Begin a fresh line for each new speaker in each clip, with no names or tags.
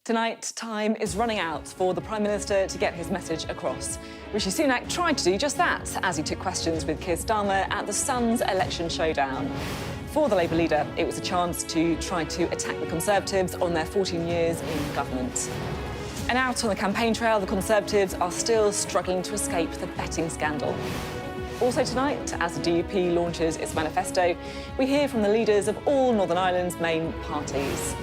Tonight, time is running out for the Prime Minister to get his message across. Rishi Sunak tried to do just that as he took questions with Keir Starmer at the Sun's election showdown. For the Labour leader, it was a chance to try to attack the Conservatives on their 14 years in government. And out on the campaign trail, the Conservatives are still struggling to escape the betting scandal. Also tonight, as the DUP launches its manifesto, we hear from the leaders of all Northern Ireland's main parties.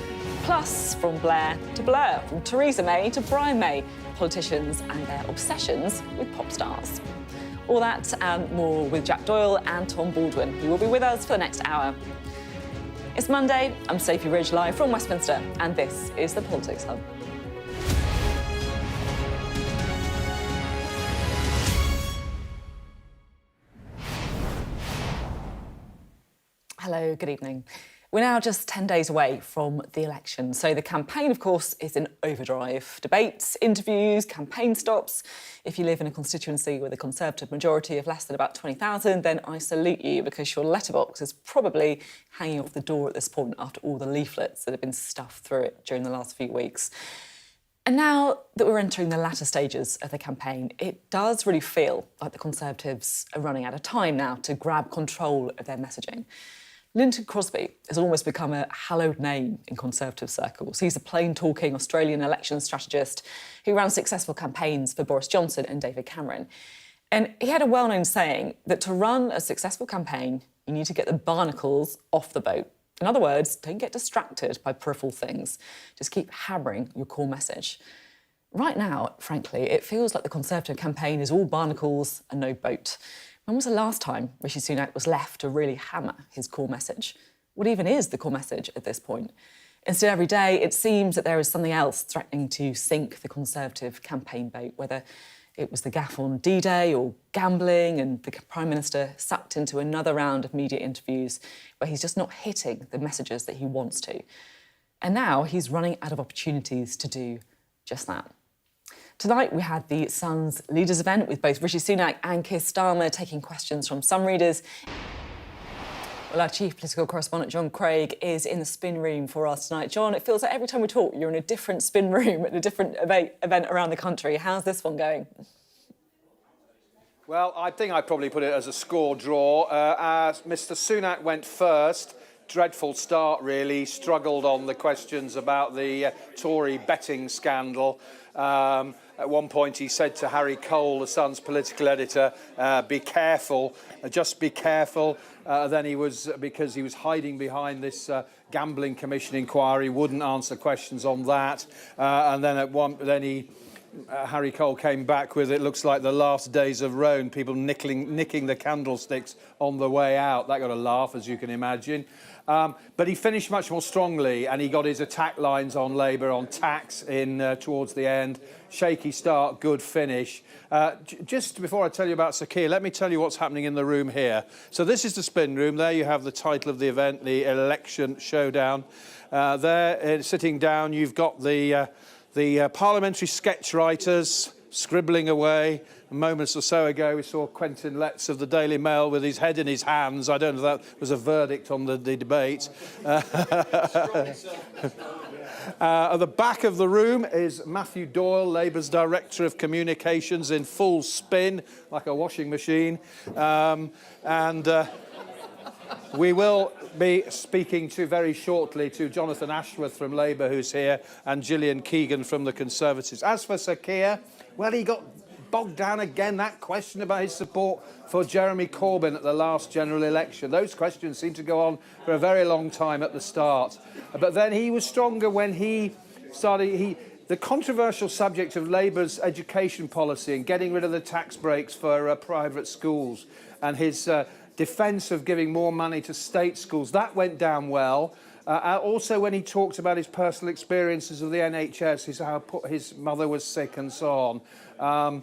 Plus, from Blair to Blur, from Theresa May to Brian May, politicians and their obsessions with pop stars. All that and more with Jack Doyle and Tom Baldwin, who will be with us for the next hour. It's Monday, I'm Sophy Ridge, live from Westminster, and this is the Politics Hub. Hello, good evening. We're now just 10 days away from the election, so the campaign, of course, is in overdrive. Debates, interviews, campaign stops. If you live in a constituency with a Conservative majority of less than about 20,000, then I salute you, because your letterbox is probably hanging off the door at this point after all the leaflets that have been stuffed through it during the last few weeks. And now that we're entering the latter stages of the campaign, it does really feel like the Conservatives are running out of time now to grab control of their messaging. Lynton Crosby has almost become a hallowed name in Conservative circles. He's a plain-talking Australian election strategist who ran successful campaigns for Boris Johnson and David Cameron. And he had a well-known saying that to run a successful campaign, you need to get the barnacles off the boat. In other words, don't get distracted by peripheral things. Just keep hammering your core message. Right now, frankly, it feels like the Conservative campaign is all barnacles and no boat. When was the last time Rishi Sunak was left to really hammer his core message? What even is the core message at this point? Instead, every day, it seems that there is something else threatening to sink the Conservative campaign boat, whether it was the gaffe on D-Day or gambling and the Prime Minister sucked into another round of media interviews where he's just not hitting the messages that he wants to. And now he's running out of opportunities to do just that. Tonight, we had the Sun's Leaders event with both Rishi Sunak and Keir Starmer taking questions from some readers. Well, our chief political correspondent, John Craig, is in the spin room for us tonight. John, it feels like every time we talk, you're in a different spin room at a different event around the country. How's this one going?
Well, I think I'd probably put it as a score draw. Mr Sunak went first. Dreadful start, really. Struggled on the questions about the Tory betting scandal. At one point, he said to Harry Cole, the Sun's political editor, be careful, just be careful. Then he was, because he was hiding behind this gambling commission inquiry, wouldn't answer questions on that. And then Harry Cole came back with, it looks like the last days of Rome, people nicking the candlesticks on the way out. That got a laugh, as you can imagine. But he finished much more strongly, and he got his attack lines on Labour, on tax towards the end. Shaky start, good finish. Just before I tell you about Sir Keir, let me tell you what's happening in the room here. So this is the spin room. There you have the title of the event, the election showdown. There, sitting down, you've got the parliamentary sketch writers scribbling away. Moments or so ago, we saw Quentin Letts of the Daily Mail with his head in his hands. I don't know if that was a verdict on the debate. At the back of the room is Matthew Doyle, Labour's Director of Communications, in full spin, like a washing machine. We will be speaking very shortly to Jonathan Ashworth from Labour, who's here, and Gillian Keegan from the Conservatives. As for Sir Keir, well, he got bogged down again, that question about his support for Jeremy Corbyn at the last general election. Those questions seemed to go on for a very long time at the start. But then he was stronger when he started... The controversial subject of Labour's education policy and getting rid of the tax breaks for private schools and his defence of giving more money to state schools, that went down well. Also, when he talked about his personal experiences of the NHS, how his mother was sick and so on,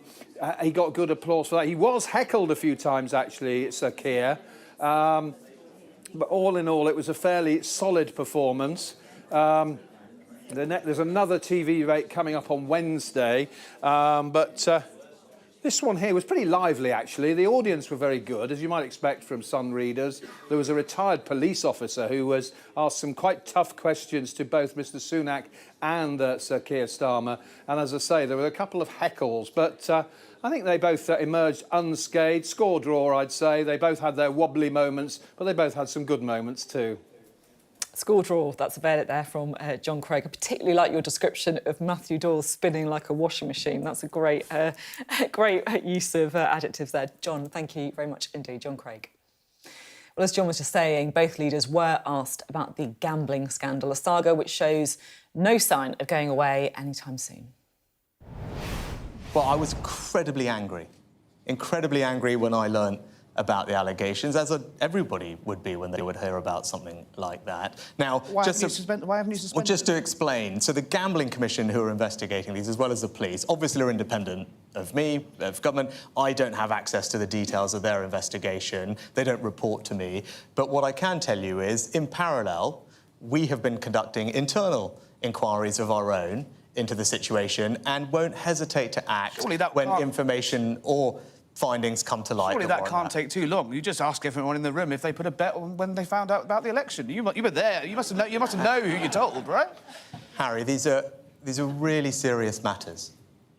he got good applause for that. He was heckled a few times, actually, Sir Keir. But all in all, it was a fairly solid performance. There's another TV debate coming up on Wednesday, but This one here was pretty lively, actually. The audience were very good, as you might expect from Sun readers. There was a retired police officer who was asked some quite tough questions to both Mr Sunak and Sir Keir Starmer. And as I say, there were a couple of heckles, but I think they both emerged unscathed. Score draw, I'd say. They both had their wobbly moments, but they both had some good moments too.
Score draw, that's about it there from John Craig. I particularly like your description of Matthew Doyle spinning like a washing machine. That's a great, great use of adjectives there. John, thank you very much indeed. John Craig. Well, as John was just saying, both leaders were asked about the gambling scandal, a saga which shows no sign of going away anytime soon.
Well, I was incredibly angry when I learned about the allegations, as everybody would be when they would hear about something like that. Now,
why haven't you suspended?
Well, just to explain, so the Gambling Commission who are investigating these, as well as the police, obviously are independent of me, of government. I don't have access to the details of their investigation. They don't report to me. But what I can tell you is, in parallel, we have been conducting internal inquiries of our own into the situation and won't hesitate to act when information or findings come to light.
Surely that can't take too long. You just ask everyone in the room if they put a bet on when they found out about the election. You were there. You must have known who you told, right?
Harry, these are really serious matters.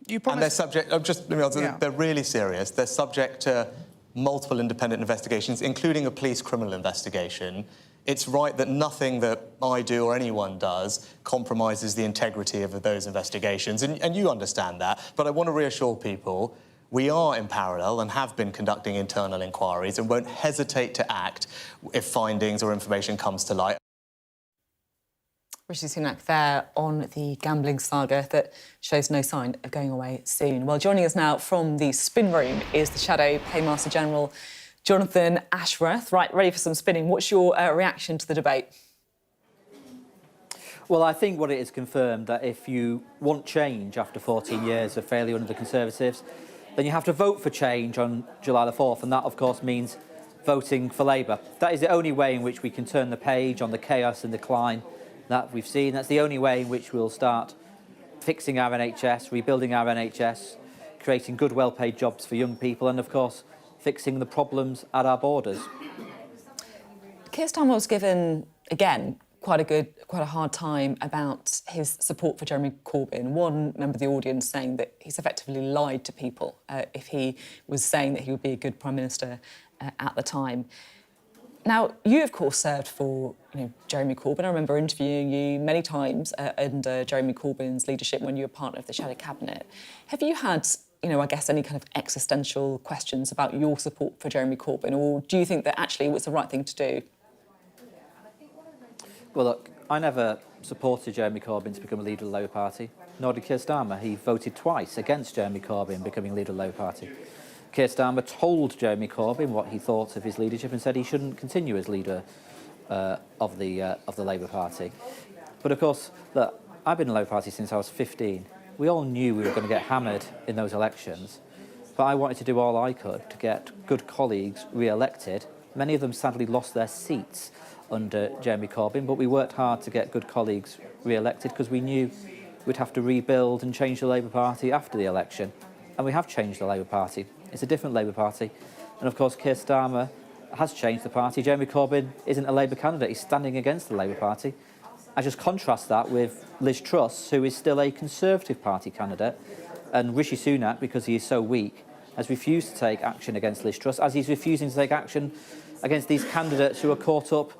You promised...
And they're subject... They're really serious. They're subject to multiple independent investigations, including a police criminal investigation. It's right that nothing that I do or anyone does compromises the integrity of those investigations, and you understand that. But I want to reassure people, we are in parallel and have been conducting internal inquiries and won't hesitate to act if findings or information comes to light.
Rishi Sunak there on the gambling saga that shows no sign of going away soon. Well, joining us now from the spin room is the Shadow Paymaster General, Jonathan Ashworth. Right, ready for some spinning. What's your reaction to the debate?
Well, I think what it is confirmed that if you want change after 14 years of failure under the Conservatives, then you have to vote for change on July the 4th, and that, of course, means voting for Labour. That is the only way in which we can turn the page on the chaos and decline that we've seen. That's the only way in which we'll start fixing our NHS, rebuilding our NHS, creating good, well-paid jobs for young people, and, of course, fixing the problems at our borders.
Keir Starmer was given, again, quite a hard time about his support for Jeremy Corbyn. One member of the audience saying that he's effectively lied to people if he was saying that he would be a good Prime Minister at the time. Now, you, of course, served for Jeremy Corbyn. I remember interviewing you many times under Jeremy Corbyn's leadership when you were part of the Shadow Cabinet. Have you had, I guess, any kind of existential questions about your support for Jeremy Corbyn, or do you think that actually it was the right thing to do?
Well, look, I never supported Jeremy Corbyn to become a leader of the Labour Party, nor did Keir Starmer. He voted twice against Jeremy Corbyn becoming leader of the Labour Party. Keir Starmer told Jeremy Corbyn what he thought of his leadership and said he shouldn't continue as leader of the Labour Party. But of course, look, I've been in the Labour Party since I was 15. We all knew we were going to get hammered in those elections, but I wanted to do all I could to get good colleagues re-elected. Many of them sadly lost their seats under Jeremy Corbyn, but we worked hard to get good colleagues re-elected because we knew we'd have to rebuild and change the Labour Party after the election. And we have changed the Labour Party. It's a different Labour Party. And of course, Keir Starmer has changed the party. Jeremy Corbyn isn't a Labour candidate. He's standing against the Labour Party. I just contrast that with Liz Truss, who is still a Conservative Party candidate. And Rishi Sunak, because he is so weak, has refused to take action against Liz Truss, as he's refusing to take action against these candidates who are caught up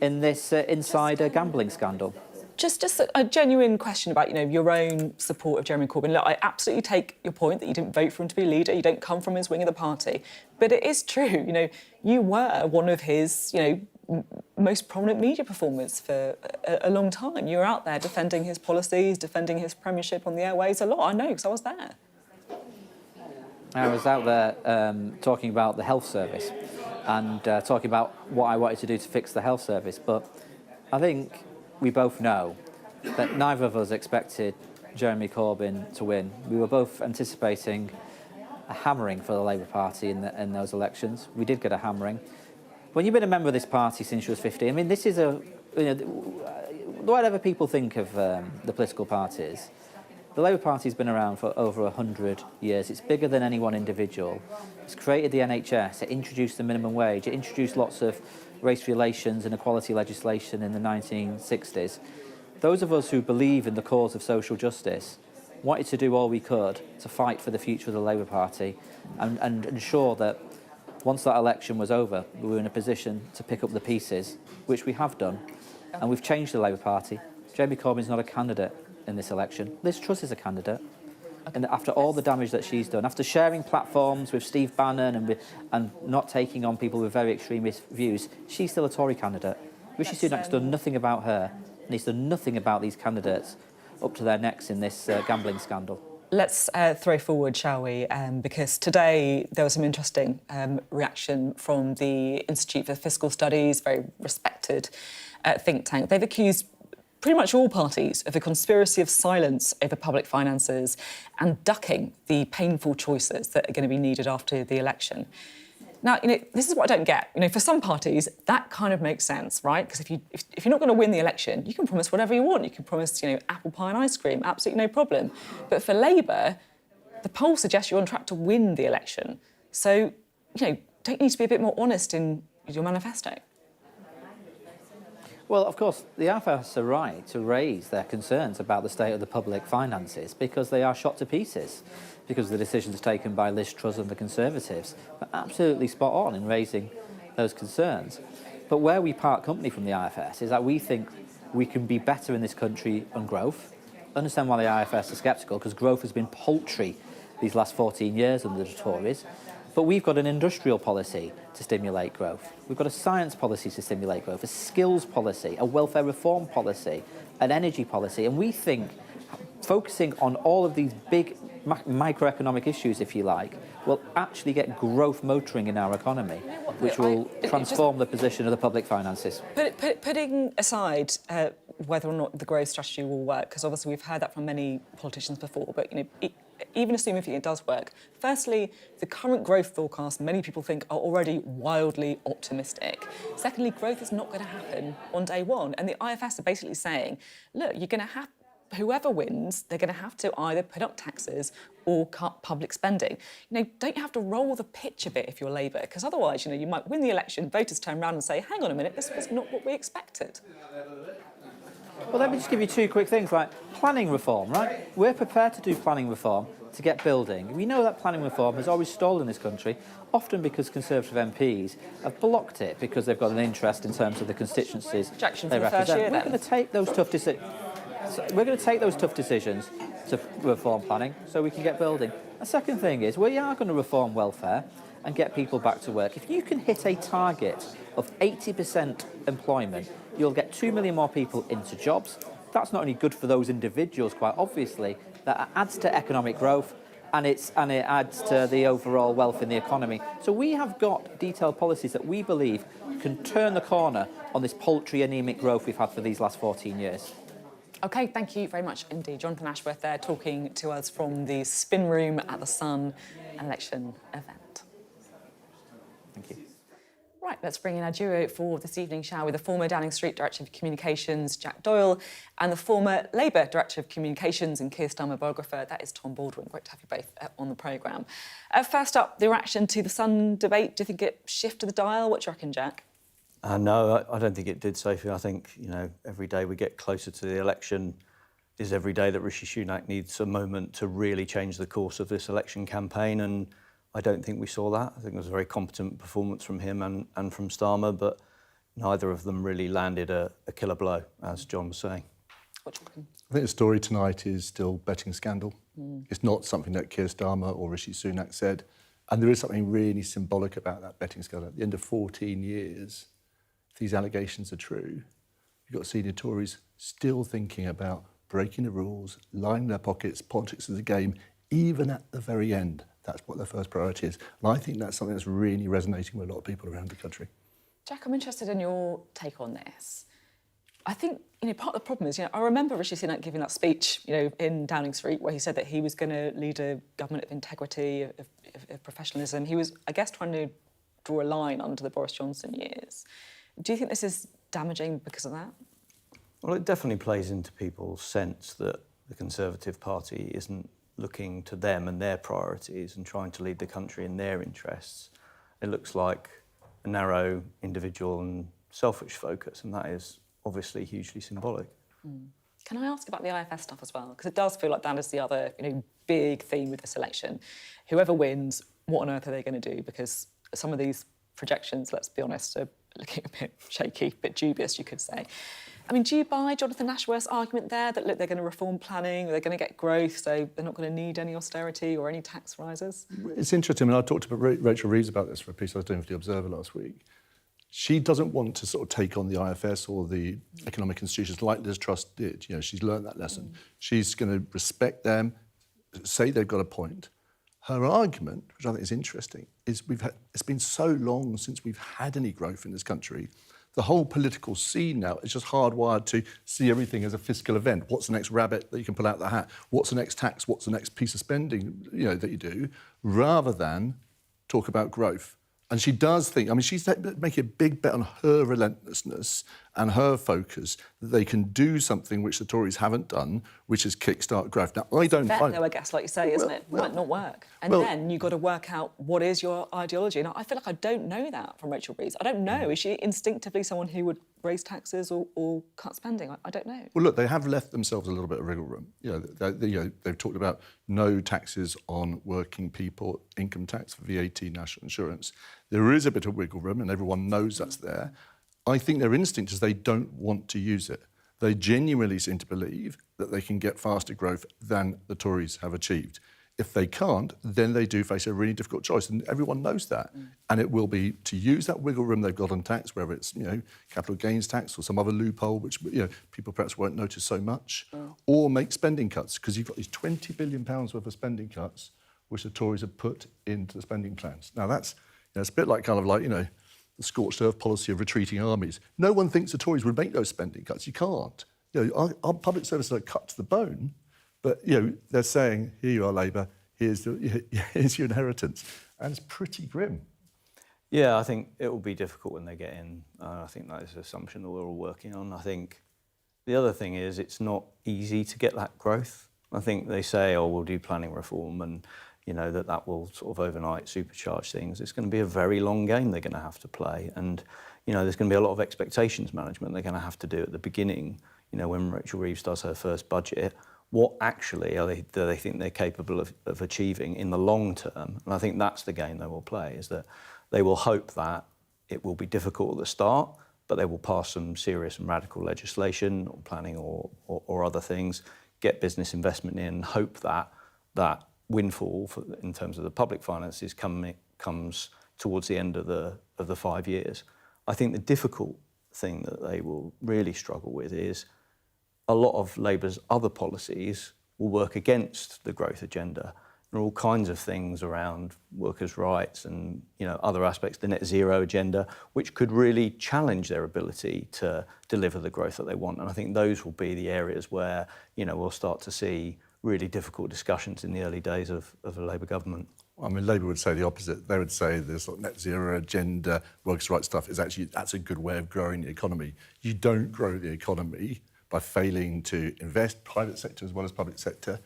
in this insider gambling scandal.
Just a genuine question about, your own support of Jeremy Corbyn. Look, I absolutely take your point that you didn't vote for him to be leader, you don't come from his wing of the party, but it is true, you were one of his, most prominent media performers for a long time. You were out there defending his policies, defending his premiership on the airways a lot. I know, because I was there.
I was out there talking about the health service and talking about what I wanted to do to fix the health service, but I think we both know that neither of us expected Jeremy Corbyn to win. We were both anticipating a hammering for the Labour Party in those elections. We did get a hammering. When you've been a member of this party since you was 15, I mean, this is whatever people think of the political parties, The Labour Party's been around for over 100 years. It's bigger than any one individual. It's created the NHS, it introduced the minimum wage, it introduced lots of race relations and equality legislation in the 1960s. Those of us who believe in the cause of social justice wanted to do all we could to fight for the future of the Labour Party and ensure that once that election was over, we were in a position to pick up the pieces, which we have done, and we've changed the Labour Party. Jamie Corbyn's not a candidate in this election. Liz Truss is a candidate. And after all the damage that she's done, after sharing platforms with Steve Bannon and not taking on people with very extremist views, she's still a Tory candidate. Rishi Sunak's done nothing about her, and he's done nothing about these candidates up to their necks in this gambling scandal.
Let's throw forward, shall we? Because today there was some interesting reaction from the Institute for Fiscal Studies, very respected think tank. They've accused pretty much all parties of a conspiracy of silence over public finances and ducking the painful choices that are going to be needed after the election. Now, this is what I don't get. For some parties, that kind of makes sense, right? Because if you're not going to win the election, you can promise whatever you want. You can promise, apple pie and ice cream, absolutely no problem. But for Labour, the polls suggest you're on track to win the election. So, don't you need to be a bit more honest in your manifesto?
Well, of course, the IFS are right to raise their concerns about the state of the public finances because they are shot to pieces because of the decisions taken by Liz Truss and the Conservatives. They're absolutely spot on in raising those concerns. But where we part company from the IFS is that we think we can be better in this country on growth. I understand why the IFS are sceptical, because growth has been paltry these last 14 years under the Tories. But we've got an industrial policy to stimulate growth. We've got a science policy to stimulate growth, a skills policy, a welfare reform policy, an energy policy. And we think focusing on all of these big microeconomic issues, if you like, will actually get growth motoring in our economy, which will transform the position of the public finances.
Putting aside whether or not the growth strategy will work, because obviously we've heard that from many politicians before, but even assuming it does work, firstly, the current growth forecasts many people think are already wildly optimistic. Secondly, growth is not going to happen on day one, and the IFS are basically saying, look, you're going to have whoever wins, they're going to have to either put up taxes or cut public spending. Don't you have to roll the pitch a bit if you're Labour? Because otherwise, you might win the election, voters turn around and say, hang on a minute, this was not what we expected.
Well, let me just give you two quick things, like planning reform, right? We're prepared to do planning reform to get building. We know that planning reform has always stalled in this country, often because Conservative MPs have blocked it because they've got an interest in terms of the constituencies they represent. We're going to take those tough decisions to reform planning so we can get building. The second thing is we are going to reform welfare and get people back to work. If you can hit a target of 80% employment, you'll get 2 million more people into jobs. That's not only good for those individuals, quite obviously, that adds to economic growth and it adds to the overall wealth in the economy. So we have got detailed policies that we believe can turn the corner on this paltry, anemic growth we've had for these last 14 years.
OK, thank you very much indeed. Jonathan Ashworth there talking to us from the spin room at the Sun election event.
Thank you.
Right, let's bring in our duo for this evening, shall we? The former Downing Street Director of Communications, Jack Doyle, and the former Labour Director of Communications and Keir Starmer biographer, that is Tom Baldwin. Great to have you both on the programme. First up, the reaction to the Sun debate. Do you think it shifted the dial? What do you reckon, Jack?
No, I don't think it did, Sophie. I think, every day we get closer to the election is every day that Rishi Sunak needs a moment to really change the course of this election campaign, and I don't think we saw that. I think it was a very competent performance from him and from Starmer, but neither of them really landed a killer blow, as John was saying.
What do you reckon?
I think the story tonight is still betting scandal. It's not something that Keir Starmer or Rishi Sunak said, and there is something really symbolic about that betting scandal. At the end of 14 years, if these allegations are true, you've got senior Tories still thinking about breaking the rules, lining their pockets, politics is a game, even at the very end. That's what their first priority is. And I think that's something that's really resonating with a lot of people around the country.
Jack, I'm interested in your take on this. I think, part of the problem is, I remember Rishi Sunak giving that speech, in Downing Street, where he said that he was going to lead a government of integrity, of professionalism. He was, I guess, trying to draw a line under the Boris Johnson years. Do you think this is damaging because of that?
Well, it definitely plays into people's sense that the Conservative Party isn't looking to them and their priorities and trying to lead the country in their interests. It looks like a narrow, individual and selfish focus, and that is obviously hugely symbolic.
Can I ask about the IFS stuff as well? Because it does feel like that is the other, big theme with this election. Whoever wins, what on earth are they going to do? Because some of these projections, let's be honest, are looking a bit shaky, a bit dubious, you could say. I mean, do you buy Jonathan Ashworth's argument there that, look, they're going to reform planning, they're going to get growth, so they're not going to need any austerity or any tax rises?
It's interesting. I mean, I talked to Rachel Reeves about this for a piece I was doing for The Observer last week. She doesn't want to sort of take on the IFS or the economic institutions like Liz Truss did. She's learned that lesson. She's going to respect them, say they've got a point. Her argument, which I think is interesting, is it's been so long since we've had any growth in this country. The whole political scene now is just hardwired to see everything as a fiscal event. What's the next rabbit that you can pull out the hat? What's the next tax? What's the next piece of spending, that you do, rather than talk about growth. And she does think, she's making a big bet on her relentlessness and her focus that they can do something which the Tories haven't done, which is kickstart growth. Now, I don't find...
though, I guess, like you say, isn't it? Might not work. And then you've got to work out what is your ideology. And I feel like I don't know that from Rachel Reeves. I don't know. Is she instinctively someone who would raise taxes or cut spending? I don't know.
Well, look, they have left themselves a little bit of wriggle room. They've talked about no taxes on working people, income tax, VAT, national insurance. There is a bit of wiggle room, and everyone knows that's there. I think their instinct is they don't want to use it. They genuinely seem to believe that they can get faster growth than the Tories have achieved. If they can't, then they do face a really difficult choice, and everyone knows that. And it will be to use that wiggle room they've got on tax, whether it's capital gains tax or some other loophole, which people perhaps won't notice so much, or make spending cuts, because you've got these £20 billion worth of spending cuts, which the Tories have put into the spending plans. Now that's it's a bit like the scorched earth policy of retreating armies. No one thinks the Tories would make those spending cuts. You can't. Our public services are cut to the bone, but they're saying, here you are, Labour, here's your inheritance. And it's pretty grim.
Yeah, I think it will be difficult when they get in. I think that is an assumption that we're all working on. I think the other thing is it's not easy to get that growth. I think they say, we'll do planning reform and that will sort of overnight supercharge things. It's going to be a very long game they're going to have to play. And, there's going to be a lot of expectations management they're going to have to do at the beginning. When Rachel Reeves does her first budget, what actually do they think they're capable of achieving in the long term? And I think that's the game they will play, is that they will hope that it will be difficult at the start, but they will pass some serious and radical legislation or planning or other things, get business investment in, hope that windfall in terms of the public finances comes towards the end of the 5 years. I think the difficult thing that they will really struggle with is a lot of Labour's other policies will work against the growth agenda. There are all kinds of things around workers' rights and other aspects, the net zero agenda, which could really challenge their ability to deliver the growth that they want. And I think those will be the areas where we'll start to see really difficult discussions in the early days of a Labour government.
Labour would say the opposite. They would say the sort of net zero agenda, workers' rights stuff that's a good way of growing the economy. You don't grow the economy by failing to invest, private sector as well as public sector,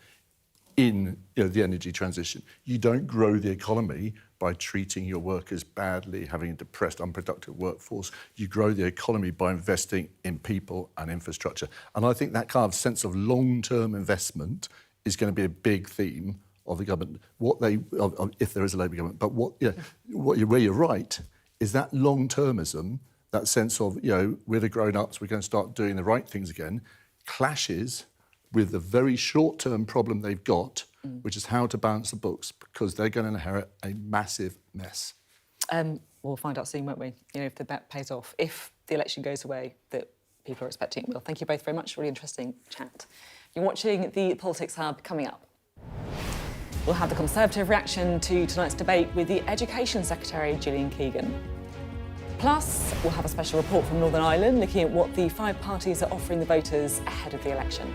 in the energy transition. You don't grow the economy by treating your workers badly, having a depressed, unproductive workforce. You grow the economy by investing in people and infrastructure. And I think that kind of sense of long-term investment is going to be a big theme of the government, if there is a Labour government. But where you're right is that long-termism, that sense of, we're the grown-ups, we're going to start doing the right things again, clashes with the very short-term problem they've got, which is how to balance the books, because they're going to inherit a massive mess.
We'll find out soon, won't we? If the bet pays off, if the election goes away that people are expecting it will. Thank you both very much. Really interesting chat. You're watching the Politics Hub. Coming up, we'll have the Conservative reaction to tonight's debate with the Education Secretary, Gillian Keegan. Plus, we'll have a special report from Northern Ireland looking at what the 5 parties are offering the voters ahead of the election.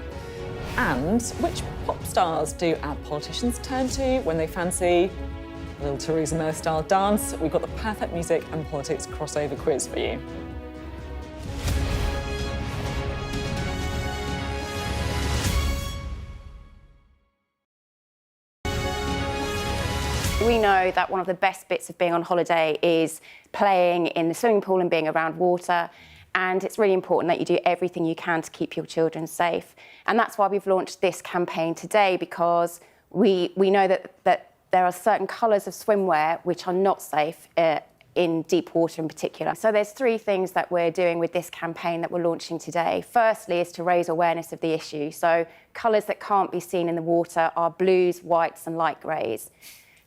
And which pop stars do our politicians turn to when they fancy a little Theresa May-style dance? We've got the perfect music and politics crossover quiz for you.
We know that one of the best bits of being on holiday is playing in the swimming pool and being around water. And it's really important that you do everything you can to keep your children safe. And that's why we've launched this campaign today, because we know that there are certain colours of swimwear which are not safe in deep water in particular. So there's 3 things that we're doing with this campaign that we're launching today. Firstly is to raise awareness of the issue. So colours that can't be seen in the water are blues, whites and light greys.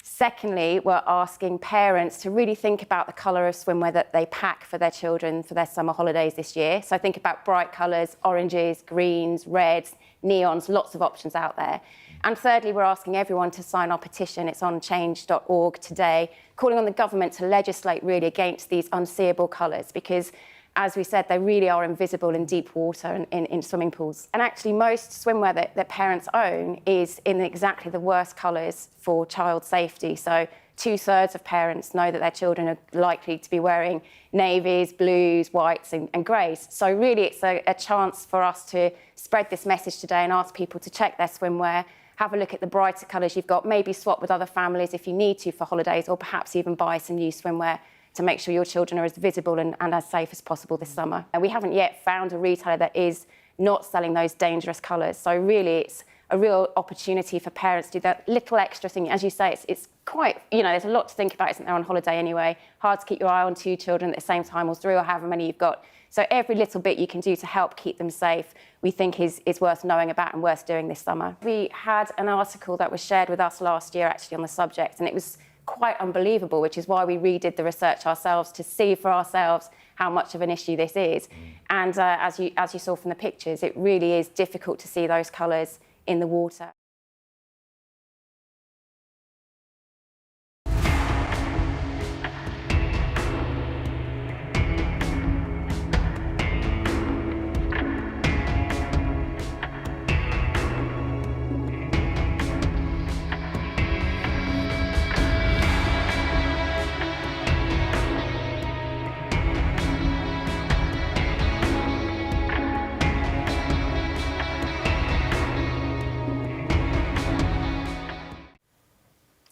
Secondly, we're asking parents to really think about the colour of swimwear that they pack for their children for their summer holidays this year. So think about bright colours, oranges, greens, reds, neons, lots of options out there. And thirdly, we're asking everyone to sign our petition. It's on change.org today, calling on the government to legislate really against these unseeable colours, because as we said, they really are invisible in deep water and in swimming pools. And actually most swimwear that parents own is in exactly the worst colours for child safety. So 2/3 of parents know that their children are likely to be wearing navies, blues, whites and greys. So really it's a chance for us to spread this message today and ask people to check their swimwear, have a look at the brighter colours you've got, maybe swap with other families if you need to for holidays, or perhaps even buy some new swimwear to make sure your children are as visible and as safe as possible this summer. And we haven't yet found a retailer that is not selling those dangerous colours. So really it's a real opportunity for parents to do that little extra thing. As you say, it's quite, there's a lot to think about, isn't there, on holiday anyway. Hard to keep your eye on 2 children at the same time, or 3, or however many you've got. So every little bit you can do to help keep them safe, we think is worth knowing about and worth doing this summer. We had an article that was shared with us last year actually on the subject, and it was quite unbelievable, which is why we redid the research ourselves to see for ourselves how much of an issue this is. And as you saw from the pictures, it really is difficult to see those colours in the water.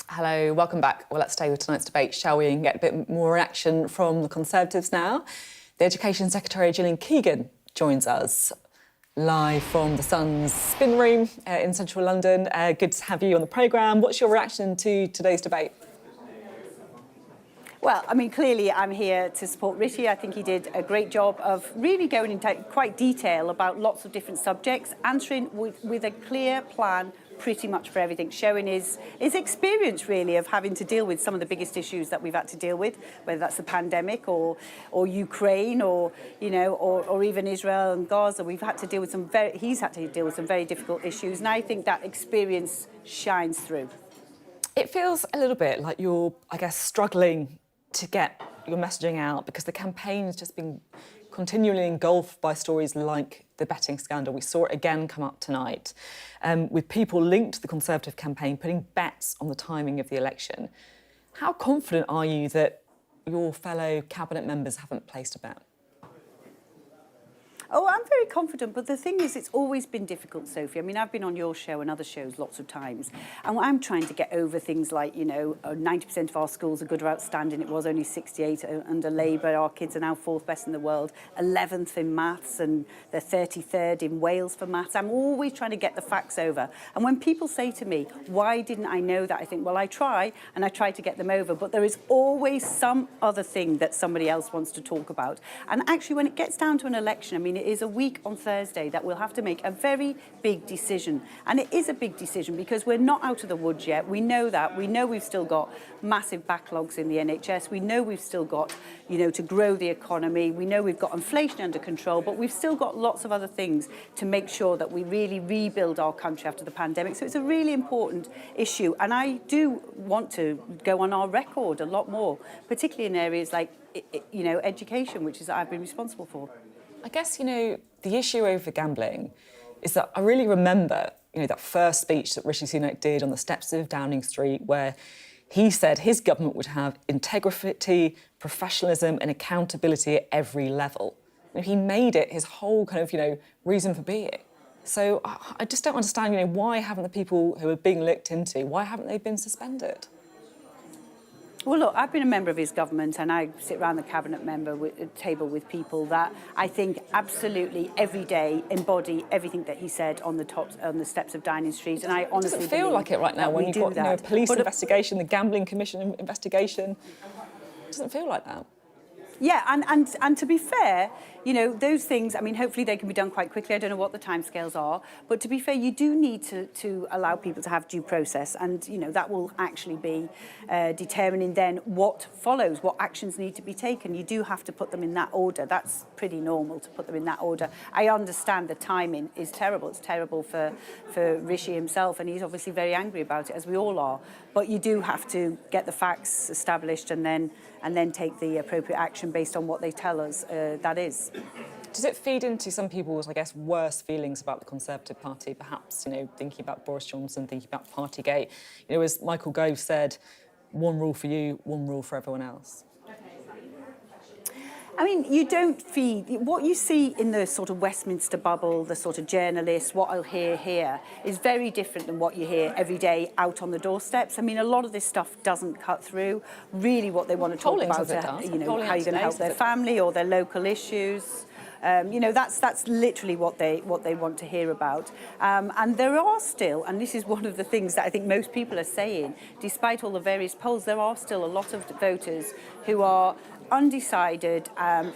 Hello, welcome back. Well, let's stay with tonight's debate, shall we, and get a bit more reaction from the Conservatives now. The Education Secretary, Gillian Keegan, joins us live from the Sun's spin room in central London. Good to have you on the programme. What's your reaction to today's debate?
Well, I mean, clearly I'm here to support Rishi. I think he did a great job of really going into quite detail about lots of different subjects, answering with a clear plan pretty much for everything, showing his experience really of having to deal with some of the biggest issues that we've had to deal with, whether that's the pandemic or Ukraine or even Israel and Gaza. He's had to deal with some very difficult issues, and I think that experience shines through.
It feels a little bit like you're, I guess, struggling to get your messaging out because the campaign has just been continually engulfed by stories like the betting scandal. We saw it again come up tonight, with people linked to the Conservative campaign putting bets on the timing of the election. How confident are you that your fellow cabinet members haven't placed a bet?
Oh, I'm very confident, but the thing is, it's always been difficult, Sophie. I mean, I've been on your show and other shows lots of times, and I'm trying to get over things like, 90% of our schools are good or outstanding. It was only 68 under Labour. Our kids are now 4th best in the world, 11th in maths, and they're 33rd in Wales for maths. I'm always trying to get the facts over. And when people say to me, why didn't I know that? I think, well, I try, and I try to get them over, but there is always some other thing that somebody else wants to talk about. And actually, when it gets down to an election, I mean, it is a week on Thursday that we'll have to make a very big decision. And it is a big decision because we're not out of the woods yet. We know that. We know we've still got massive backlogs in the NHS. We know we've still got, to grow the economy. We know we've got inflation under control, but we've still got lots of other things to make sure that we really rebuild our country after the pandemic. So it's a really important issue. And I do want to go on our record a lot more, particularly in areas like, education, which is that I've been responsible for.
I guess, the issue over gambling is that I really remember, that first speech that Rishi Sunak did on the steps of Downing Street where he said his government would have integrity, professionalism and accountability at every level. He made it his whole kind of, reason for being. So I just don't understand, why haven't the people who are being looked into, why haven't they been suspended?
Well, look, I've been a member of his government and I sit around the cabinet table with people that I think absolutely every day embody everything that he said on the steps of Downing Street. And I honestly
doesn't feel like it right now when you've got a police investigation, the gambling commission investigation. It doesn't feel like that.
Yeah, and to be fair, you know, those things, I mean, hopefully they can be done quite quickly. I don't know what the timescales are. But to be fair, you do need to allow people to have due process. And, you know, that will actually be determining then what follows, what actions need to be taken. You do have to put them in that order. That's pretty normal to put them in that order. I understand the timing is terrible. It's terrible for Rishi himself. And he's obviously very angry about it, as we all are. But you do have to get the facts established and then take the appropriate action based on what they tell us that is.
Does it feed into some people's, I guess, worse feelings about the Conservative Party, perhaps, you know, thinking about Boris Johnson, thinking about Partygate? You know, as Michael Gove said, one rule for you, one rule for everyone else.
I mean, you don't feed... What you see in the sort of Westminster bubble, the sort of journalists, what I'll hear here, is very different than what you hear every day out on the doorsteps. I mean, a lot of this stuff doesn't cut through. Really what they want to talk about, you know, how you're going to help their family or their local issues. You know, that's literally what they want to hear about. And there are still, and this is one of the things that I think most people are saying, despite all the various polls, there are still a lot of voters who are undecided,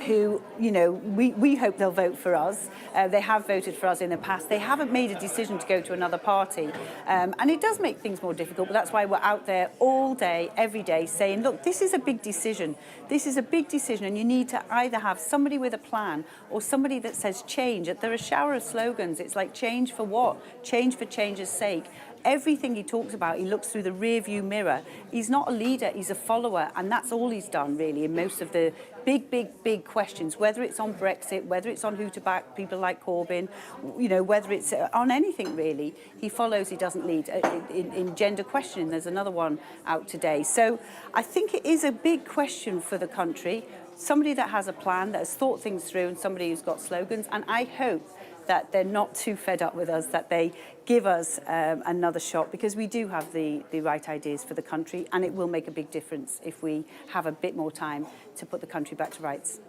who, you know, we hope they'll vote for us. They have voted for us in the past. They haven't made a decision to go to another party. And it does make things more difficult, but that's why we're out there all day, every day, saying, look, this is a big decision. This is a big decision, and you need to either have somebody with a plan or somebody that says change. There are a shower of slogans. It's like change for what? Change for change's sake. Everything he talks about, he looks through the rear-view mirror. He's not a leader, he's a follower, and that's all he's done, really, in most of the big questions, whether it's on Brexit, whether it's on who to back people like Corbyn, you know, whether it's on anything, really. He follows, he doesn't lead. In gender questioning, there's another one out today. So I think it is a big question for the country, somebody that has a plan, that has thought things through, and somebody who's got slogans, and I hope that they're not too fed up with us, that they give us another shot, because we do have the right ideas for the country, and it will make a big difference if we have a bit more time to put the country back to rights.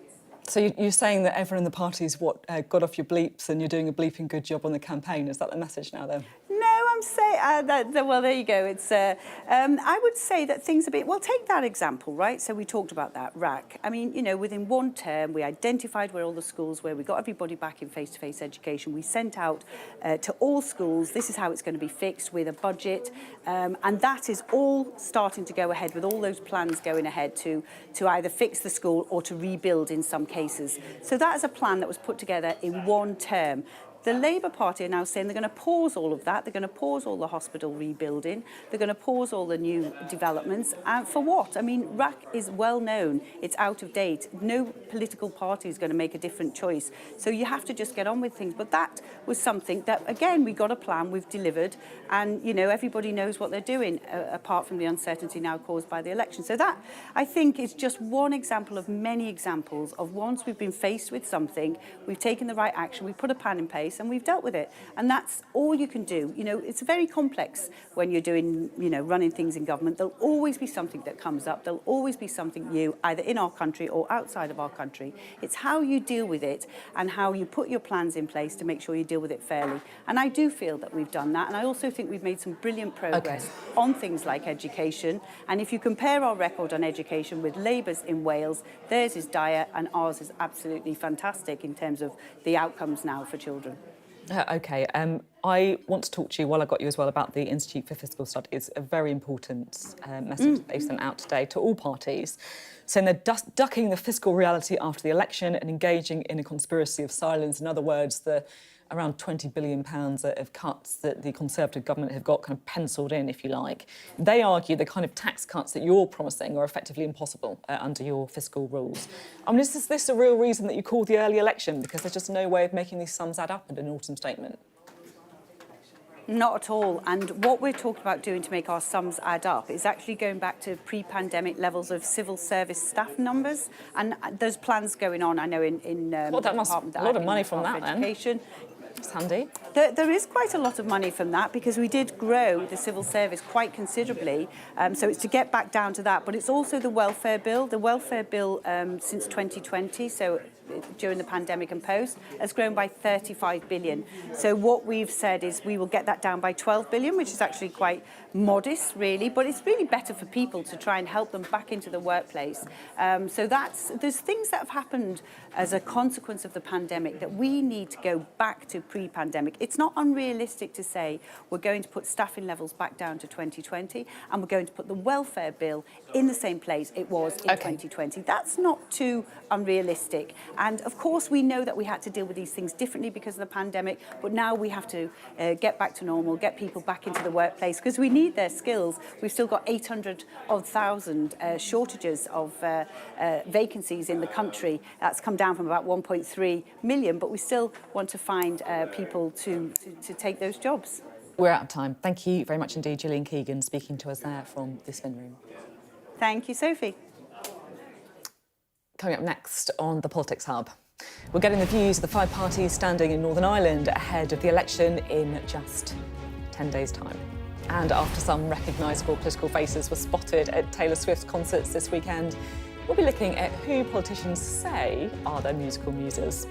So you're saying that everyone in the party's got off your bleeps and you're doing a bleeping good job on the campaign. Is that the message now, then?
No, I'm saying, well, there you go. It's, I would say that things are well, take that example, right? So we talked about that, RAC. I mean, you know, within one term, we identified where all the schools were. We got everybody back in face-to-face education. We sent out to all schools, this is how it's going to be fixed with a budget. And that is all starting to go ahead with all those plans going ahead to either fix the school or to rebuild in some cases. So that is a plan that was put together in one term. The Labour Party are now saying they're going to pause all of that. They're going to pause all the hospital rebuilding. They're going to pause all the new developments. And for what? I mean, RAC is well known. It's out of date. No political party is going to make a different choice. So you have to just get on with things. But that was something that, again, we got a plan, we've delivered, and, you know, everybody knows what they're doing, apart from the uncertainty now caused by the election. So that, I think, is just one example of many examples of once we've been faced with something, we've taken the right action, we've put a plan in place, and we've dealt with it. And that's all you can do. You know, it's very complex when you're doing, you know, running things in government. There'll always be something that comes up. There'll always be something new, either in our country or outside of our country. It's how you deal with it and how you put your plans in place to make sure you deal with it fairly. And I do feel that we've done that. And I also think we've made some brilliant progress on things like education. And if you compare our record on education with Labour's in Wales, theirs is dire and ours is absolutely fantastic in terms of the outcomes now for children.
OK, I want to talk to you, while I got you as well, about the Institute for Fiscal Studies, a very important message that they've sent out today to all parties, saying they're ducking the fiscal reality after the election and engaging in a conspiracy of silence. In other words, the around £20 billion of cuts that the Conservative government have got kind of penciled in, if you like. They argue the kind of tax cuts that you're promising are effectively impossible under your fiscal rules. I mean, is this a real reason that you called the early election? Because there's just no way of making these sums add up in an autumn statement.
Not at all. And what we're talking about doing to make our sums add up is actually going back to pre-pandemic levels of civil service staff numbers. And there's plans going on, I know, in
well, that must a lot of money from that,
education.
It's handy.
There is quite a lot of money from that because we did grow the civil service quite considerably. So it's to get back down to that. But it's also the welfare bill. The welfare bill since 2020, so during the pandemic and post, has grown by 35 billion. So what we've said is we will get that down by 12 billion, which is actually quite modest, really. But it's really better for people to try and help them back into the workplace. So there's things that have happened as a consequence of the pandemic that we need to go back to pre-pandemic. It's not unrealistic to say we're going to put staffing levels back down to 2020 and we're going to put the welfare bill in the same place it was in 2020. That's not too unrealistic. And of course, we know that we had to deal with these things differently because of the pandemic, but now we have to get back to normal, get people back into the workplace because we need their skills. We've still got 800,000 shortages of vacancies in the country. That's come down from about 1.3 million, but we still want to find people to take those jobs.
We're out of time. Thank you very much indeed, Gillian Keegan, speaking to us there from the spin room.
Thank you, Sophie.
Coming up next on the Politics Hub, we're getting the views of the 5 parties standing in Northern Ireland ahead of the election in just 10 days' time. And after some recognisable political faces were spotted at Taylor Swift's concerts this weekend, we'll be looking at who politicians say are their musical muses.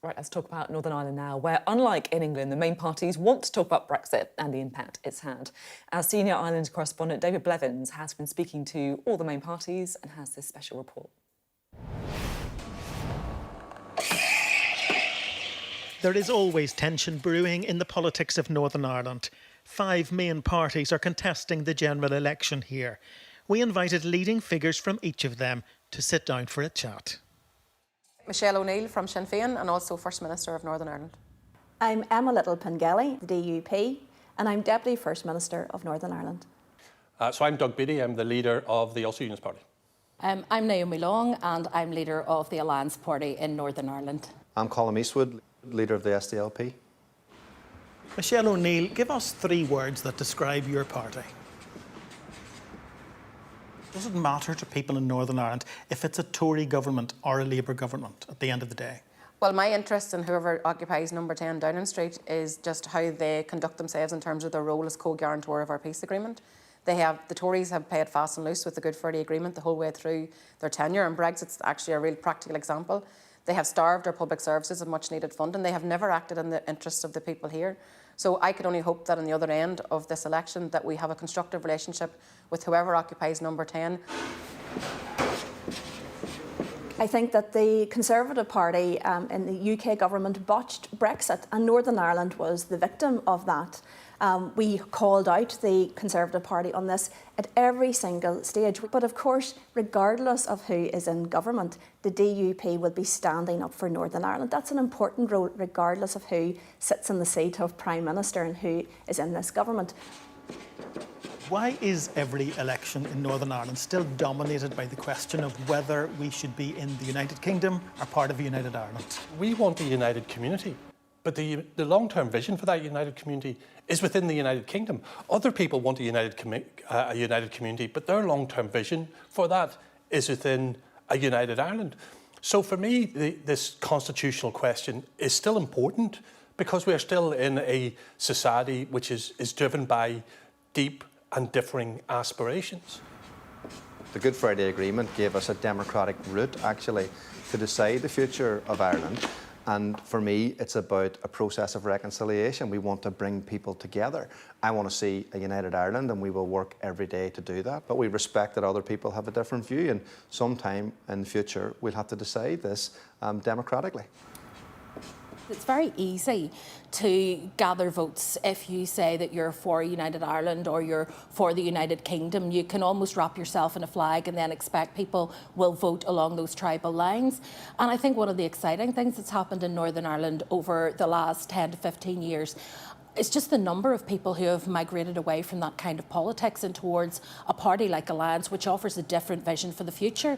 Right, let's talk about Northern Ireland now, where, unlike in England, the main parties want to talk about Brexit and the impact it's had. Our senior Ireland correspondent, David Blevins, has been speaking to all the main parties and has this special report.
There is always tension brewing in the politics of Northern Ireland. 5 main parties are contesting the general election here. We invited leading figures from each of them to sit down for a chat.
Michelle O'Neill from Sinn Féin and also First Minister of Northern Ireland.
I'm Emma Little-Pengelly, the DUP, and I'm Deputy First Minister of Northern Ireland.
So I'm Doug Beattie, I'm the leader of the Ulster Unionist Party.
I'm Naomi Long and I'm leader of the Alliance Party in Northern Ireland.
I'm Colm Eastwood, leader of the SDLP.
Michelle O'Neill, give us 3 words that describe your party. Does it matter to people in Northern Ireland if it's a Tory government or a Labour government at the end of the day?
Well, my interest in whoever occupies number 10 Downing Street is just how they conduct themselves in terms of their role as co-guarantor of our peace agreement. The Tories have played fast and loose with the Good Friday Agreement the whole way through their tenure, and Brexit's actually a real practical example. They have starved our public services of much needed funding. They have never acted in the interests of the people here. So I could only hope that on the other end of this election that we have a constructive relationship with whoever occupies number 10.
I think that the Conservative Party in the UK government botched Brexit, and Northern Ireland was the victim of that. We called out the Conservative Party on this at every single stage. But of course, regardless of who is in government, the DUP will be standing up for Northern Ireland. That's an important role, regardless of who sits in the seat of Prime Minister and who is in this government.
Why is every election in Northern Ireland still dominated by the question of whether we should be in the United Kingdom or part of a united Ireland?
We want a united community, but the long-term vision for that united community is within the United Kingdom. Other people want a united community, but their long-term vision for that is within a united Ireland. So for me, this constitutional question is still important because we are still in a society which is driven by deep and differing aspirations.
The Good Friday Agreement gave us a democratic route, actually, to decide the future of Ireland. And for me, it's about a process of reconciliation. We want to bring people together. I want to see a united Ireland, and we will work every day to do that. But we respect that other people have a different view, and sometime in the future, we'll have to decide this democratically.
It's very easy to gather votes if you say that you're for United Ireland or you're for the United Kingdom. You can almost wrap yourself in a flag and then expect people will vote along those tribal lines. And I think one of the exciting things that's happened in Northern Ireland over the last 10 to 15 years it's just the number of people who have migrated away from that kind of politics and towards a party like Alliance, which offers a different vision for the future.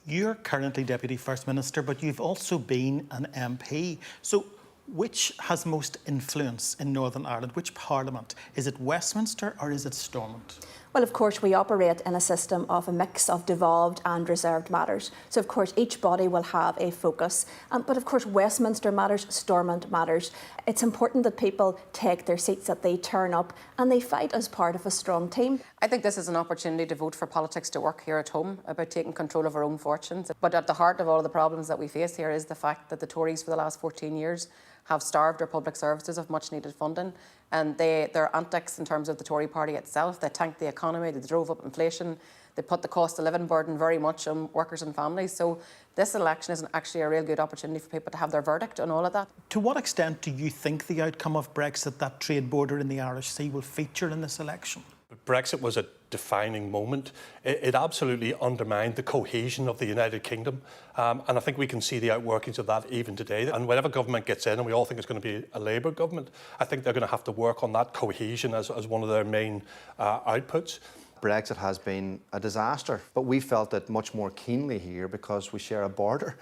You're currently Deputy First Minister, but you've also been an MP. So which has most influence in Northern Ireland? Which Parliament? Is it Westminster or is it Stormont?
Well, of course, we operate in a system of a mix of devolved and reserved matters. So, of course, each body will have a focus. But, of course, Westminster matters, Stormont matters. It's important that people take their seats, that they turn up and they fight as part of a strong team.
I think this is an opportunity to vote for politics to work here at home, about taking control of our own fortunes. But at the heart of all of the problems that we face here is the fact that the Tories for the last 14 years have starved our public services of much needed funding, and their antics in terms of the Tory party itself, they tanked the economy, they drove up inflation, they put the cost of living burden very much on workers and families. So this election is actually a real good opportunity for people to have their verdict on all of that.
To what extent do you think the outcome of Brexit, that trade border in the Irish Sea, will feature in this election?
Brexit was a defining moment. It absolutely undermined the cohesion of the United Kingdom. And I think we can see the outworkings of that even today. And whatever government gets in, and we all think it's going to be a Labour government, I think they're going to have to work on that cohesion as one of their main outputs.
Brexit has been a disaster, but we felt it much more keenly here because we share a border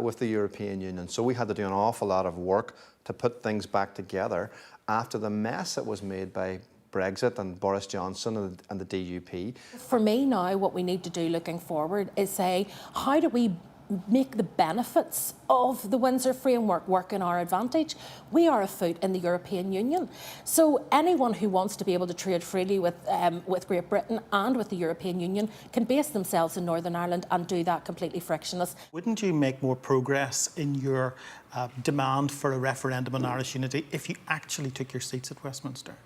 with the European Union. So we had to do an awful lot of work to put things back together after the mess that was made by Brexit and Boris Johnson and the DUP.
For me now, what we need to do looking forward is say, how do we make the benefits of the Windsor Framework work in our advantage? We are a foot in the European Union. So anyone who wants to be able to trade freely with Great Britain and with the European Union can base themselves in Northern Ireland and do that completely frictionless.
Wouldn't you make more progress in your demand for a referendum on Irish unity if you actually took your seats at Westminster?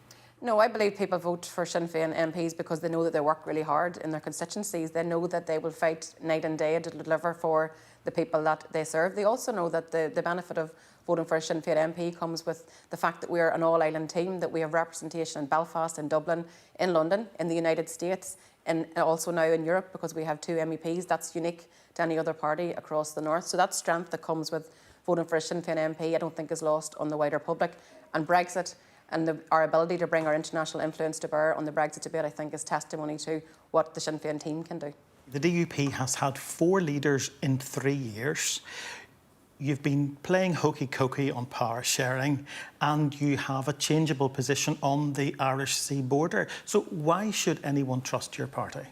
No, I believe people vote for Sinn Féin MPs because they know that they work really hard in their constituencies. They know that they will fight night and day to deliver for the people that they serve. They also know that the benefit of voting for a Sinn Féin MP comes with the fact that we're an all-island team, that we have representation in Belfast, in Dublin, in London, in the United States, and also now in Europe because we have 2 MEPs. That's unique to any other party across the north. So that strength that comes with voting for a Sinn Féin MP I don't think is lost on the wider public. And Brexit and our ability to bring our international influence to bear on the Brexit debate I think is testimony to what the Sinn Féin team can do.
The DUP has had 4 leaders in 3 years. You've been playing hokey-cokey on power sharing and you have a changeable position on the Irish Sea border. So why should anyone trust your party?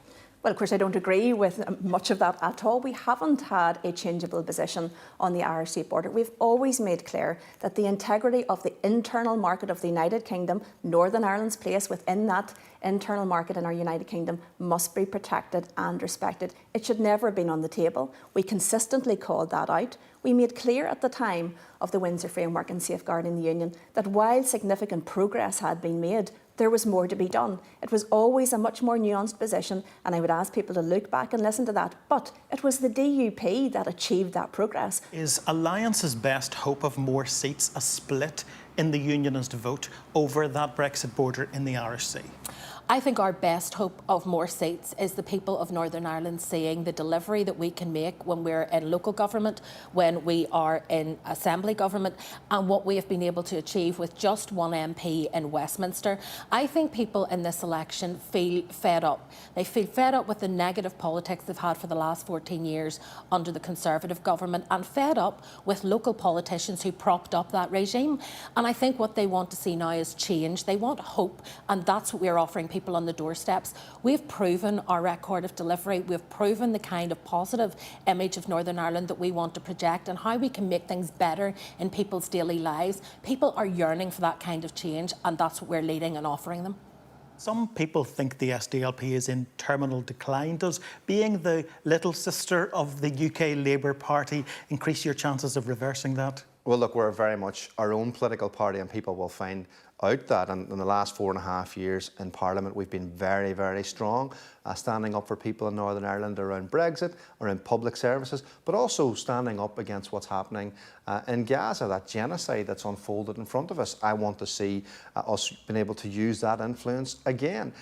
Well, of course, I don't agree with much of that at all. We haven't had a changeable position on the Irish Sea border. We've always made clear that the integrity of the internal market of the United Kingdom, Northern Ireland's place within that internal market in our United Kingdom, must be protected and respected. It should never have been on the table. We consistently called that out. We made clear at the time of the Windsor Framework and Safeguarding the Union that while significant progress had been made, there was more to be done. It was always a much more nuanced position, and I would ask people to look back and listen to that. But it was the DUP that achieved that progress.
Is Alliance's best hope of more seats a split in the unionist vote over that Brexit border in the Irish Sea?
I think our best hope of more seats is the people of Northern Ireland seeing the delivery that we can make when we're in local government, when we are in assembly government, and what we have been able to achieve with just 1 MP in Westminster. I think people in this election feel fed up. They feel fed up with the negative politics they've had for the last 14 years under the Conservative government and fed up with local politicians who propped up that regime. And I think what they want to see now is change. They want hope, and that's what we're offering people on the doorsteps. We've proven our record of delivery. We've proven the kind of positive image of Northern Ireland that we want to project and how we can make things better in people's daily lives. People are yearning for that kind of change, and that's what we're leading and offering them.
Some people think the SDLP is in terminal decline. Does being the little sister of the UK Labour Party increase your chances of reversing that?
Well, look, we're very much our own political party and people will find out that. And in the last 4.5 years in Parliament, we've been very, very strong, standing up for people in Northern Ireland around Brexit, around public services, but also standing up against what's happening in Gaza, that genocide that's unfolded in front of us. I want to see us being able to use that influence again.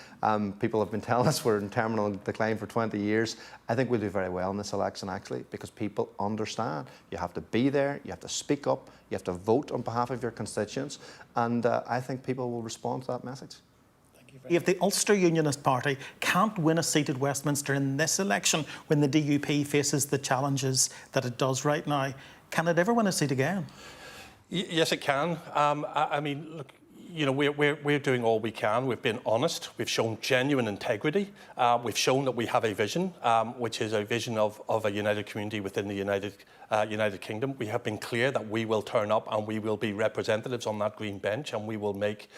People have been telling us we're in terminal decline for 20 years. I think we'll do very well in this election, actually, because people understand you have to be there, you have to speak up, you have to vote on behalf of your constituents, and I think people will respond to that message.
If the Ulster Unionist Party can't win a seat at Westminster in this election when the DUP faces the challenges that it does right now, can it ever win a seat again?
Yes, it can. I mean, look, you know, we're doing all we can. We've been honest. We've shown genuine integrity. We've shown that we have a vision, which is a vision of a united community within the United Kingdom. We have been clear that we will turn up and we will be representatives on that green bench and we will make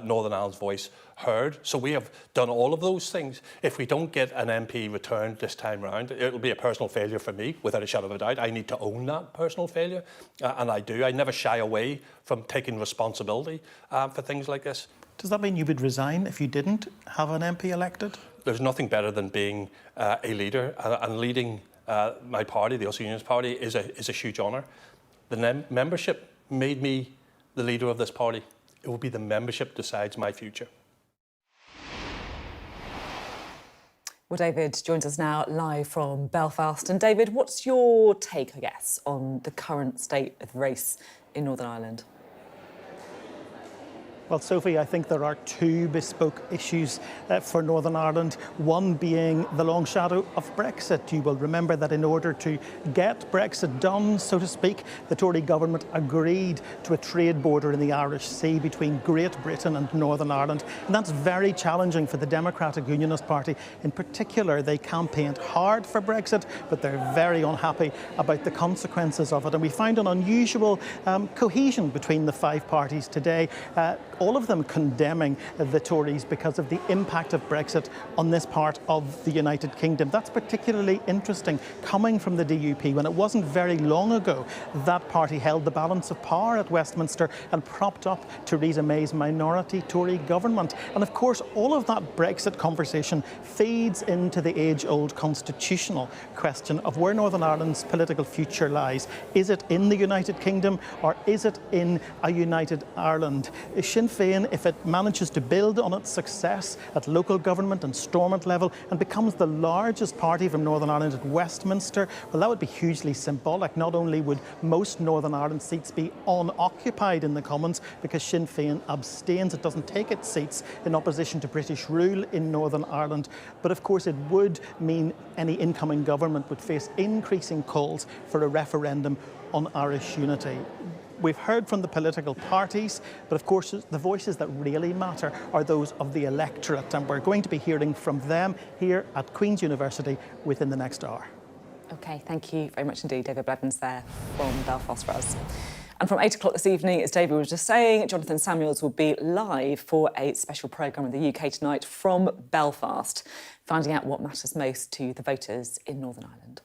Northern Ireland's voice heard. So we have done all of those things. If we don't get an MP returned this time round, it'll be a personal failure for me, without a shadow of a doubt. I need to own that personal failure, and I do. I never shy away from taking responsibility for things like this.
Does that mean you would resign if you didn't have an MP elected?
There's nothing better than being a leader, and leading my party, the Ulster Unionist Party, is a huge honour. The membership made me the leader of this party. It will be the membership decides my future.
Well, David joins us now live from Belfast. And David, what's your take, I guess, on the current state of the race in Northern Ireland?
Well, Sophie, I think there are 2 bespoke issues for Northern Ireland, one being the long shadow of Brexit. You will remember that in order to get Brexit done, so to speak, the Tory government agreed to a trade border in the Irish Sea between Great Britain and Northern Ireland. And that's very challenging for the Democratic Unionist Party. In particular, they campaigned hard for Brexit, but they're very unhappy about the consequences of it. And we find an unusual cohesion between the 5 parties today. all of them condemning the Tories because of the impact of Brexit on this part of the United Kingdom. That's particularly interesting coming from the DUP when it wasn't very long ago that party held the balance of power at Westminster and propped up Theresa May's minority Tory government. And of course, all of that Brexit conversation feeds into the age-old constitutional question of where Northern Ireland's political future lies. Is it in the United Kingdom or is it in a united Ireland? Sinn Féin, if it manages to build on its success at local government and Stormont level and becomes the largest party from Northern Ireland at Westminster, well, that would be hugely symbolic. Not only would most Northern Ireland seats be unoccupied in the Commons because Sinn Féin abstains, it doesn't take its seats in opposition to British rule in Northern Ireland, but of course it would mean any incoming government would face increasing calls for a referendum on Irish unity. We've heard from the political parties, but of course the voices that really matter are those of the electorate, and we're going to be hearing from them here at Queen's University within the next hour.
OK, thank you very much indeed, David Blevins there from Belfast for us. And from 8 o'clock this evening, as David was just saying, Jonathan Samuels will be live for a special programme in the UK tonight from Belfast, finding out what matters most to the voters in Northern Ireland.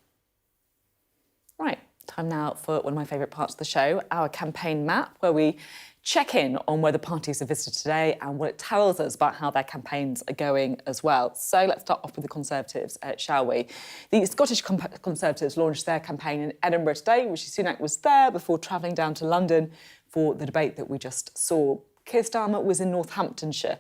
Right. Time now for one of my favourite parts of the show, our campaign map, where we check in on where the parties have visited today and what it tells us about how their campaigns are going as well. So let's start off with the Conservatives, shall we? The Scottish Conservatives launched their campaign in Edinburgh today. Rishi Sunak was there before travelling down to London for the debate that we just saw. Keir Starmer was in Northamptonshire,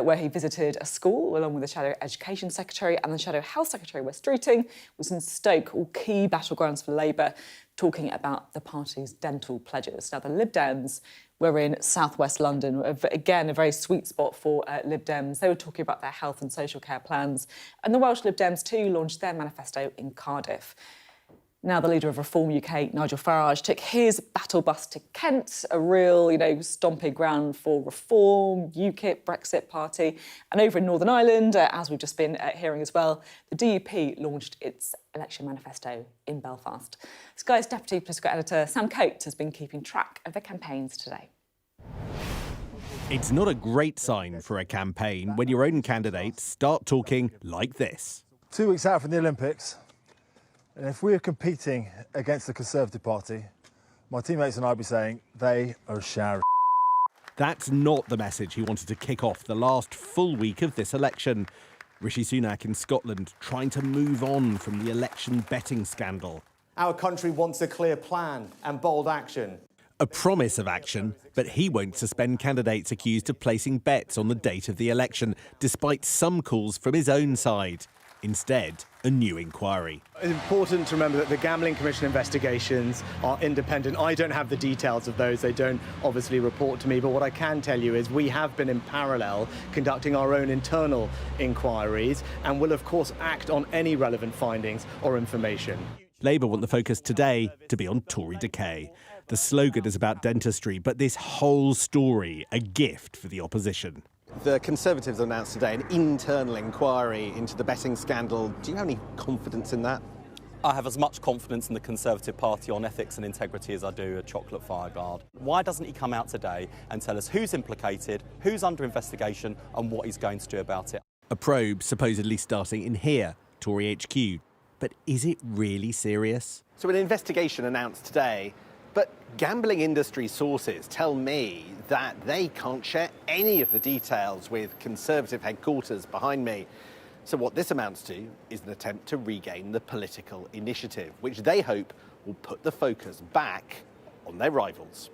where he visited a school along with the Shadow Education Secretary, and the Shadow Health Secretary, Wes Streeting, was in Stoke, all key battlegrounds for Labour, talking about the party's dental pledges. Now, the Lib Dems were in southwest London, again, a very sweet spot for Lib Dems. They were talking about their health and social care plans. And the Welsh Lib Dems, too, launched their manifesto in Cardiff. Now, the leader of Reform UK, Nigel Farage, took his battle bus to Kent, a real, stomping ground for Reform, UKIP, Brexit Party. And over in Northern Ireland, as we've just been hearing as well, the DUP launched its election manifesto in Belfast. Sky's Deputy Political Editor, Sam Coates, has been keeping track of the campaigns today.
It's not a great sign for a campaign when your own candidates start talking like this.
2 weeks out from the Olympics, and if we are competing against the Conservative Party, my teammates and I would be saying they are shower.
That's not the message he wanted to kick off the last full week of this election. Rishi Sunak in Scotland trying to move on from the election betting scandal.
Our country wants a clear plan and bold action.
A promise of action, but he won't suspend candidates accused of placing bets on the date of the election, despite some calls from his own side. Instead, a new inquiry.
It's important to remember that the Gambling Commission investigations are independent. I don't have the details of those. They don't obviously report to me. But what I can tell you is we have been in parallel conducting our own internal inquiries and will, of course, act on any relevant findings or information.
Labour want the focus today to be on Tory decay. The slogan is about dentistry, but this whole story a gift for the opposition.
The Conservatives announced today an internal inquiry into the betting scandal. Do you have any confidence in that?
I have as much confidence in the Conservative Party on ethics and integrity as I do a chocolate fireguard. Why doesn't he come out today and tell us who's implicated, who's under investigation and what he's going to do about it?
A probe supposedly starting in here, Tory HQ. But is it really serious?
So an investigation announced today, but gambling industry sources tell me that they can't share any of the details with Conservative headquarters behind me. So what this amounts to is an attempt to regain the political initiative, which they hope will put the focus back on their rivals.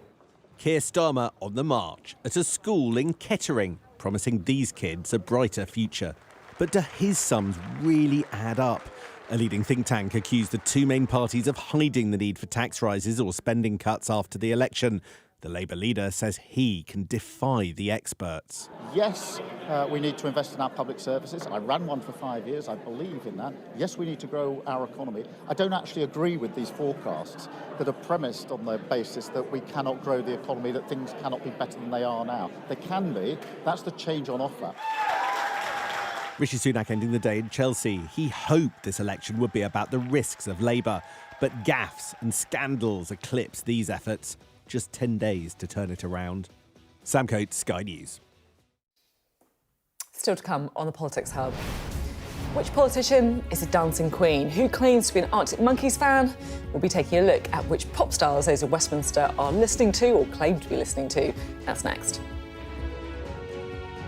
Keir Starmer on the march at a school in Kettering, promising these kids a brighter future. But do his sums really add up? A leading think tank accused the two main parties of hiding the need for tax rises or spending cuts after the election. The Labour leader says he can defy the experts.
Yes, we need to invest in our public services. I ran one for 5 years. I believe in that. Yes, we need to grow our economy. I don't actually agree with these forecasts that are premised on the basis that we cannot grow the economy, that things cannot be better than they are now. They can be. That's the change on offer.
Rishi Sunak ending the day in Chelsea. He hoped this election would be about the risks of Labour, but gaffes and scandals eclipse these efforts. Just 10 days to turn it around. Sam Coates, Sky News.
Still to come on the Politics Hub. Which politician is a dancing queen? Who claims to be an Arctic Monkeys fan? We'll be taking a look at which pop stars those of Westminster are listening to or claim to be listening to. That's next.